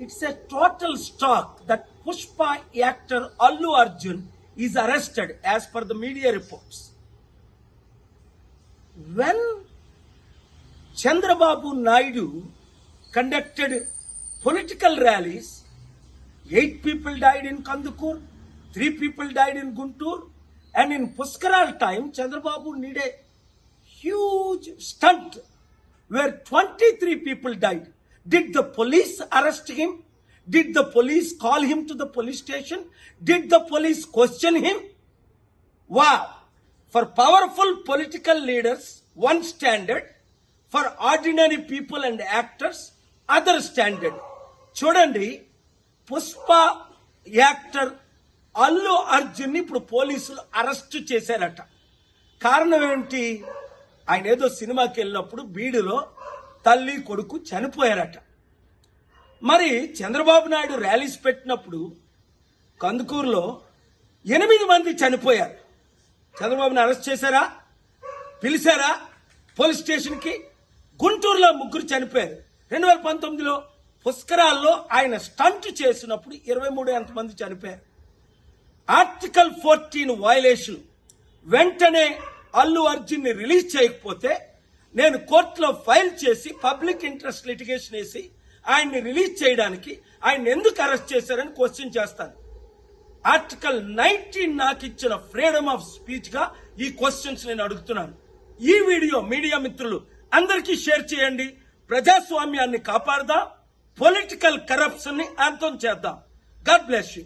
It's a total shock that Pushpa actor Allu Arjun is arrested as per the media reports. When Chandrababu Naidu conducted political rallies, 8 people died in Kandukur, 3 people died in Guntur, and in Puskaral time, Chandrababu need a huge stunt where 23 people died. Did the police arrest him? Did the police call him to the police station? Did the police question him? Wow! For powerful political leaders, one standard. For ordinary people and actors, other standard. చూడండి, Pushpa actor Allu Arjun ఇప్పుడు పోలీసులు arrest చేశారట. కారణం ఏంటి? ఆయన ఏదో సినిమాకి వెళ్ళినప్పుడు బీడులో తల్లి కొడుకు చనిపోయారట. మరి చంద్రబాబు నాయుడు ర్యాలీస్ పెట్టినప్పుడు కందుకూరులో 8 మంది చనిపోయారు. చంద్రబాబుని అరెస్ట్ చేశారా? పిలిచారా పోలీస్ స్టేషన్కి? గుంటూరులో 3 చనిపోయారు. 2019లో పుష్కరాల్లో ఆయన స్టంట్ చేసినప్పుడు 23 మంది చనిపోయారు. Article 14 violation. వెంటనే అల్లు అర్జున్ ని రిలీజ్ చేయకపోతే నేను కోర్టులో ఫైల్ చేసి పబ్లిక్ ఇంట్రెస్ట్ లిటిగేషన్ వేసి ఆయన్ని రిలీజ్ చేయడానికి ఆయన ఎందుకు అరెస్ట్ చేశారని క్వశ్చన్ చేస్తాను. ఆర్టికల్ 19 నాకు ఇచ్చిన ఫ్రీడమ్ ఆఫ్ స్పీచ్ గా ఈ క్వశ్చన్స్ నేను అడుగుతున్నాను. ఈ వీడియో మీడియా మిత్రులు అందరికీ షేర్ చేయండి. ప్రజాస్వామ్యాన్ని కాపాడదాం, పొలిటికల్ కరప్షన్ ని అంతం చేద్దాం. God bless you.